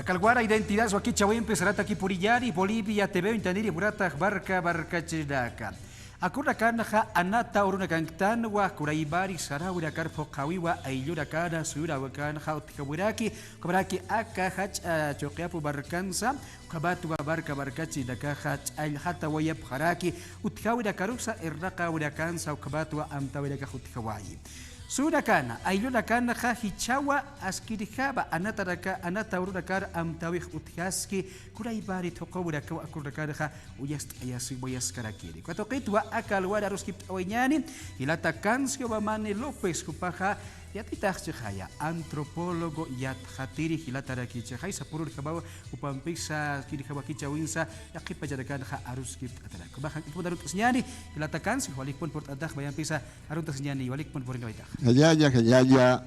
Acalguara identidad su aquí chawen pesarata aquí purillari Bolivia TV intendiri burata barca chidaka. Akura kana ha anata uruna kangtan wa kuraibari sarawira karpo kawiwa aylura kana sura wakan ha utkaburaki kubraki aka hach choqiapu barkansa kabatu barca chidaka hach al hata wayab haraki utkawira karusa irraqa wirakansa kabatu amtawira utkawai. Sura kana, ayluna kana ha hichawa askirihaba anata urunakar amtawih uthaski kuraibari toqawraka akurrakara ha uyast ayasi boyaskarakiri. Kwatokitwa akal wada ruskip awanyani hilata kansyo bamani Lopez kupaha yatitah chihaya antropólogo yat hatiri hilatara kichahai sapurur kabawa upampisa kirihaba kichawinsa yakipa jadakan ha aruskip atara. Kubahan itu darut senyani hilata kansyo walikpun port adah bayampisa arut senyani walikpun porin kaitah. Kaya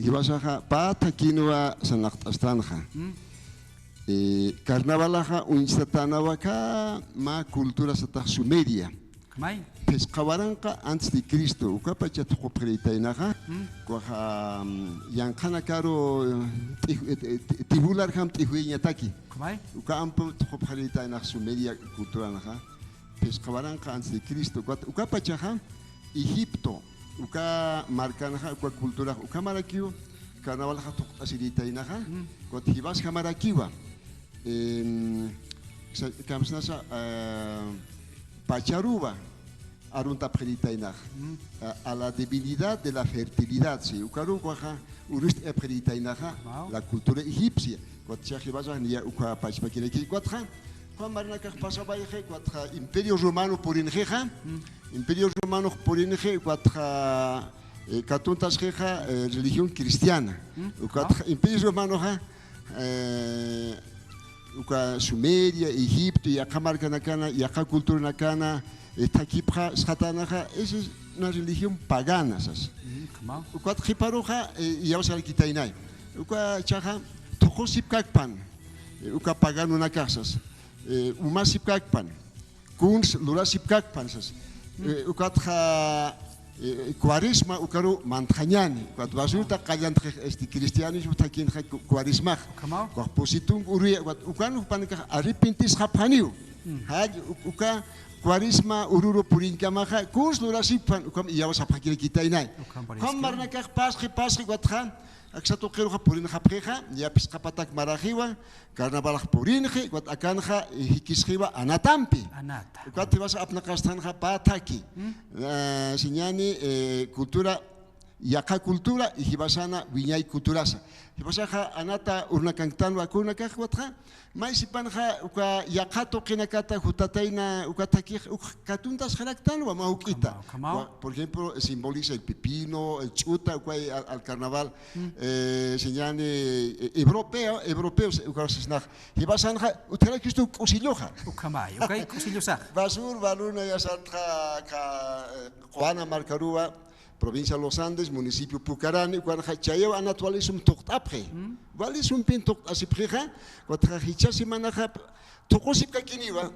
hibasaha pata kinua sanak astanha. Karnavalaha unstatanawa ma cultura satah Sumeria. Kamai. Pescawaranca antes de Cristo, o capa já tocou preitainaha, coha yankana caro tibular ham tihuinha taki. Kamai. O campo tocou preitainah Sumeria cultura naha. Pescawaranca antes de Cristo, o capa já ham Egipto. Uka markanaha uka kultura uka marakiu karnaval ha tok asiditainaha kot hibas hamarakiwa kamsnasa pacharuba arunta preditainah a la debilidad de la fertilidad si ukaru kwaha urist preditainaha la cultura egipcia kot chahibas nia uka pachpakireki kwatha Marina que pasaba y cuatro Imperio Romano por ingeja, Imperio Romano por ingeja, cuatro catuntas geja religión cristiana, cuatro Imperio Romano Sumeria, Egipto, y acá marca nakana, y acá cultura nakana, takipja, satanaja, esa es una religión pagana, ¿sabes? Cuatro jiparoja y ya vas a quitar cuatro chaja, tojosip kakpan, uka pagano na casas. Umasip kakpan, kuns lurasip kakpan sas. Ukatha Quaresma ukaru manthanyani. Ukat basulta kalian esti Kristianismo takin Quaresma. Kau positung uri ukan upanika aripintis hapaniu. Haj uka Quaresma ururu purinkamaha kuns lurasip pan ukam iyawas hapakiri kita inai. Kam marna kah pasri wathan. Aksato kero purin hapreha ya piskapatak marahiwa karena balak purin he kuat akan ha hikishiwa anatampi kuat tibasa apnakastan ha pataki sinyani kultura yaka kultura hibasana winyai kulturasa hibasa ha anata urnakangtan wakuna kah kuat ha mais sipan ha uka yakato kinakata hutataina ukataki katuntas halaktan wa mahukita por ejemplo simboliza el pepino el chuta al carnaval señane europeos ukasnah hibasan ha utera kistu kusilloja ukamai ukai kusillosa basur baluna ya satra ka Juana Marcarua provincia de Los Andes, municipio Pucarani, cuando chayo anatualism tokt apre, valisum pintok asipreja, cuando hichasi manaja tokosip kakiniwa,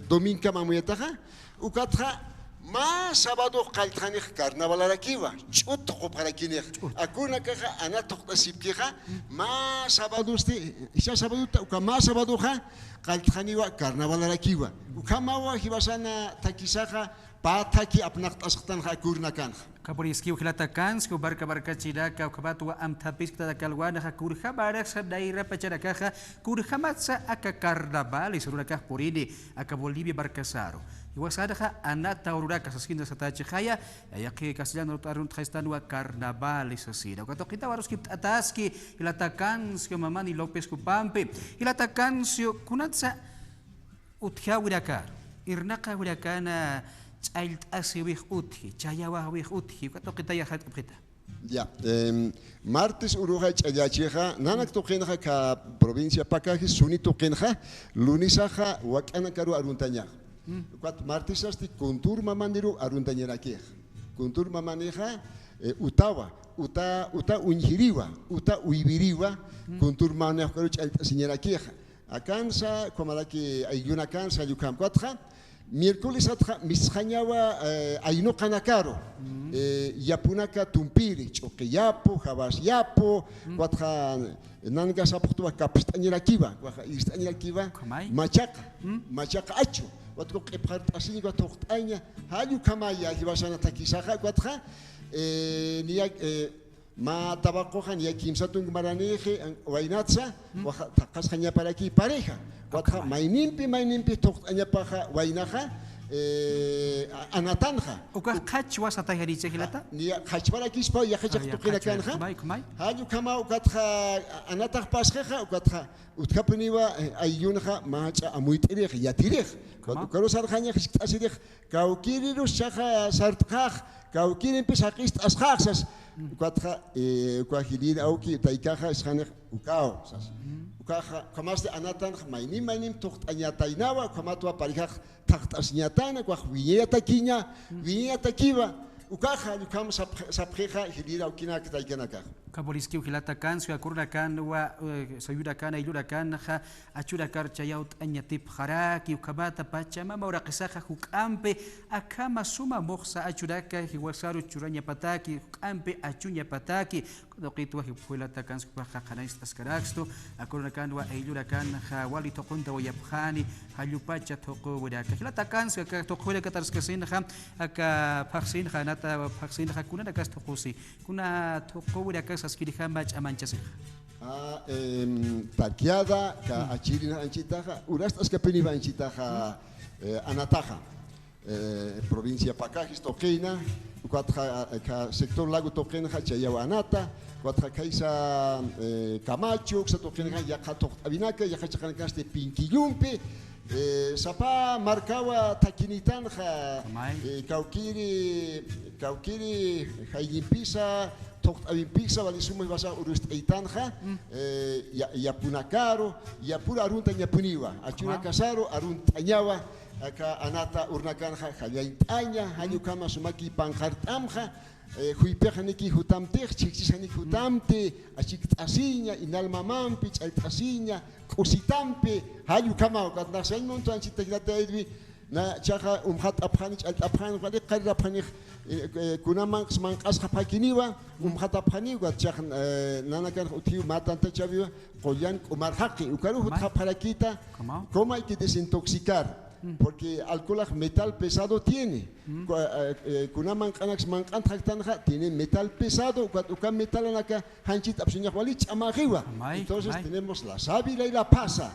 dominka mamuyataja, ukatra ma sábado kaltani carnaval arakiwa, chut toko para kinir, akuna kaja anatok asipkeja, ma sábado ste, isha sábado ukama sábado ja kaltaniwa carnaval arakiwa, ukamawa hibasana takisaja pataki apnak asqtan ha kurnakan. Kapuriski ukilata kans ku barca chidaka ukabatu amtapis kita kalwana ha kurha barak sa daira pacharaka kurhamatsa aka carnaval isuraka puridi aka Bolivia barkasaro. Iwasada ha anata ururaka sa skinda sa tachihaya ayaki castellano tarun thaistan wa carnaval isasida. Kato kita warus kip ataski ilata kans ku mamani Lopez ku pampe ilata kans kunatsa uthya wirakar irnaka wirakana child asiwih uthi, chayawah wih uthi, kato kita ya hat kita. Ya, martes uruha chayachiha, nanak tokenha ka provincia Pacajis, suni tokenha, lunisaha wakana karu aruntanya. Kat martes asti kontur mamandiru aruntanya keh. Kontur mamandiha uta unhiriwa, uta uibiriwa, kontur maneh karu child asinyara keh. Akansa komalaki ayuna kansa yukam katha. miércoles atja misjañawa aino kanakaro yapunaka tumpiri choqiyapo jabasyapo cuatja nanga saputua capistañirakiva istañirakiva machaca acho cuatro qipart así cuatro aña hayu kamaya hibasana takisaja cuatja niya ma tabacoja ni kimsatun maraneje wainatsa takasjaña para aquí pareja cuatja mainimpi toqtaña paja wainaja anatanja uka qachwa satahariche hilata ni qachpara kispa ya qachaq tuqina kanja hayu kama ukatja anataq pasjeja ukatja utkapniwa ayunja macha amuitirij yatirij ukaro sarjaña asirij kaukiriru shaja sartqaj kaukirin pisaqist asqaxas ukatja ukajilin auki taikaja isjanej ukao ukaja kamaste anatan mainim toqtañatainawa kamatwa pareja taqtasñatana kuaj wiñatakiña wiñatakiwa ukaja yukam sapjeja hilira ukina kitaikanaka kaboliski hilata kan su akurna kan wa sayuda kan ayuda kan ha achura kar chayaut anyatip haraki ukabata pachama maura qisaja hukampe akama suma moxa achuraka hiwasaru churanya pataki hukampe achunya pataki doqitwa hilata kan su baja kanais askaraksto akurna kan wa ayuda kan ha wali toqunta wa yabkhani halupacha toqo wadaka hilata kan su ka toqwela katarskasin ha aka paksin nata paksin ha kuna dakas toqusi kuna toqo wadaka askiriha mach amanchasih takiada ka achirina anchitaja urastas ka peniva anchitaja anataja provincia Pacajis toquina cuatro ka sector lago toquina chayawa anata cuatro kaisa Camacho sa toquina ya katok abinaka ya kachakankas de Pinquillumpe sapa marcawa takinitanja kaukiri hayimpisa abin pizza valisumos basa urustaitanha yapunakaro yapura arunta nyapuniwa achuna kasaro aruntañawa aka anata urnakanja hayaitaña hayu kama sumaki panjartamja huipejaniki hutamtej chichisaniki hutamte achiktaasiña inalmamampi chaytaasiña kusitampe hayu kama katnasañ monto anchitagnataidwi na chaja umhat aphanich aphan qali qarra aphanich kunaman man qasqa phakiniwa umhat aphaniwa chaj nanakan uthi matanta chaviwa qoyan umarhaqi ukaru hutha pharakita cómo hay que desintoxicar porque alcohol metal pesado tiene kunaman qanax man qantanja tiene metal pesado uka metal anaka hanchit apsiña walich amagiwa entonces tenemos la sábila y la pasa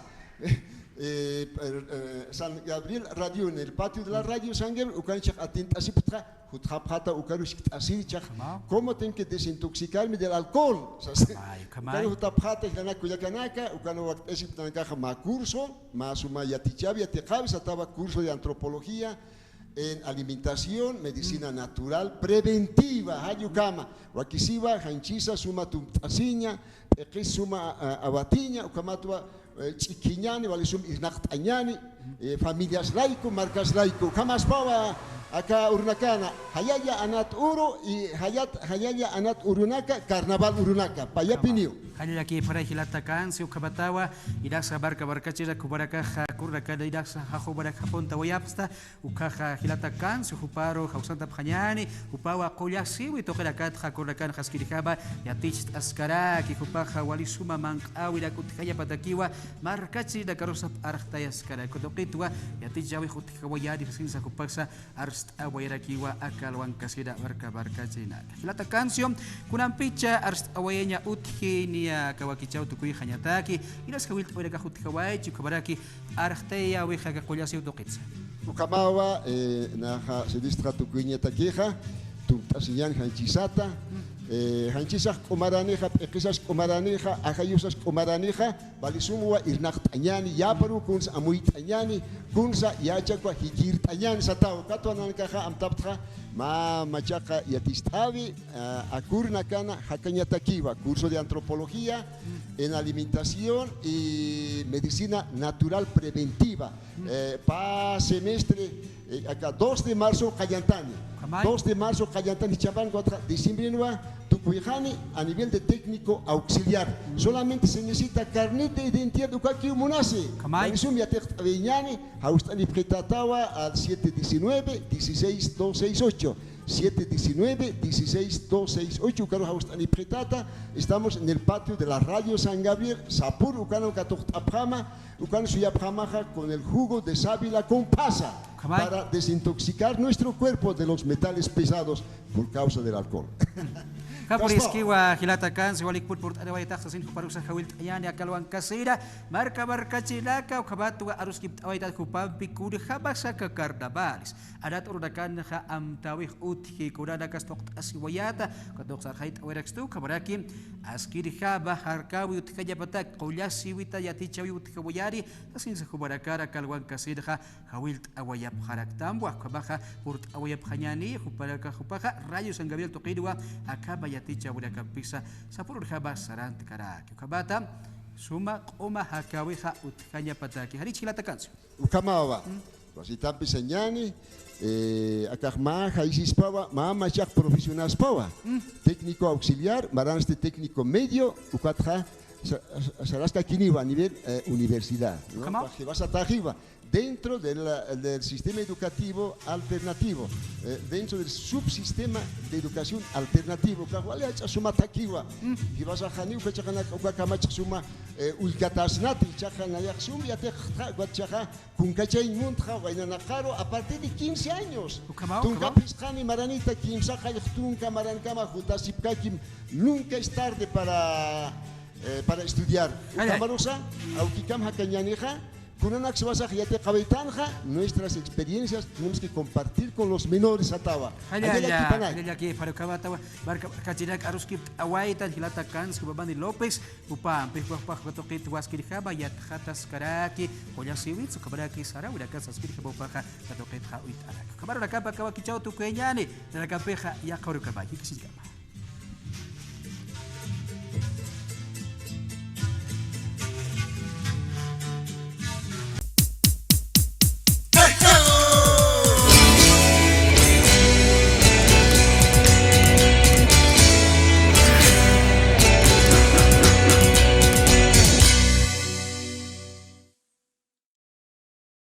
San Gabriel Radio en el patio de la radio San Gabriel ukanchak atintasiptra huthapata ukarushik asirichak cómo tengo que desintoxicarme del alcohol claro huthapata hilana kuyakanaka ukano waktasiptanaka ma curso ma suma yatichavi yatiqavis ataba curso de antropología en alimentación, medicina natural, preventiva, hayukama, wakisiva, hanchisa, suma tumtasiña, suma abatiña, ukamatua chiquiñani, valisum isnaqtañani, familias laico, marcas laico, kamas pawa, acá urnakana, hayaya anat uro y hayaya anat urunaka, carnaval urunaka, payapinio. Hanya aquí para hilata kan si ukabatawa idaksa barka chira kubaraka kuraka idaksa hajo baraka ponta wayapsta ukaha hilata kan si huparo hausanta phanyani upawa qoya siwi tokera kat kuraka haskirikaba yatich askara ki kupaha wali suma manqawi da kutkaya patakiwa markachi da karosap arkhta yaskara kodokitwa yatich jawi khutikawa yadi sinsa kupaksa arst awayrakiwa akalwan kasida barka china hilata kansiom kunam picha arst awayenya uthini kawakichau tukui khanyataki inas kawil tawira kahut kawai chukabaraki arhteya wiha ka qolyasi utoqitsa ukamawa naha sedistra tukuinya takiha tumtasiyan hanchisata hanchisa qomaranija eqisas qomaranija ajayusas qomaranija balisumwa irnaqtañani yaparu kunsa amuitañani kunsa yachakwa hikirtañani satao katwanan kaja amtaptja ma machaca yatistavi akurna kana hakañatakiwa curso de antropología en alimentación y medicina natural preventiva pa semestre acá 2 de marzo Cayantani 2 de marzo Cayantani Chaban 4 diciembre nueva tu Tukuyjani a nivel de técnico auxiliar. Solamente se necesita carnet de identidad Ukaki Munasi. Marisum Yatek Aveñani, Haustani Pretatawa al 719-16268. 719-16268, Ucano Haustani Pretata. Estamos en el patio de la Radio San Gabriel, Sapur, Ucano Katocht Abrama, Ucano Suyabramaja con el jugo de sábila con pasa para desintoxicar nuestro cuerpo de los metales pesados por causa del alcohol. Kapuriski wa hilata kan si walik put ada wai tak sasin kuparuk sa hawil ayani akalwan kasira marka chilaka ukhabat wa arus kip awai tak kupam pikud khabasa ka kardabalis adat urudakan kha am tawih uthi kudada kas tok asiwayata kadok sar hait awrakstu kabaraki askir khaba harkawi utkaya patak qulasi wita yati chawi utkawayari sasin sa kubarakara kalwan kasira hawil awayap haraktam wa kabaha purt awayap khanyani kuparaka kupaka rayu sanggabil tuqidwa akaba ticha budak pisa sapur khaba sarang karaki kabata suma qoma hakawiha utkanya pataki hari chilata kansu ukamawa wasita pisanyani akahma haisis pawa mama chak profesional pawa técnico auxiliar maranste técnico medio ukatha sarasca kiniwa a nivel universidad no vas a tajiva dentro del sistema educativo alternativo, dentro del subsistema de educación alternativo. ¿Cuál es su mataquiva? Y vas a Janiu, que chacan a Kamach suma ulcatasnati, chacan a Yaxum y a Tejacha, con Cachay Muntja, Guaynanacaro, a partir de 15 años. Tuncapiscani, Maranita, Kim Saja, Tunca, Marancama, Jutasipkakim, nunca es tarde para estudiar. Camarosa, Aukikam Hakanyaneja. Nuestras experiencias tenemos que compartir con los menores atawa. Aquí para kabatawa barka kajinak aruskip awaitan hilata kan subabani Lopez upam pihpah katokit waskir khaba yat khatas karaki koya siwit sukabaraki sara udakan saskir khaba katokit khawit anak. Kabar nakapa kawa kichau tu kenyani nakapeh ya karu kabaki kisigama.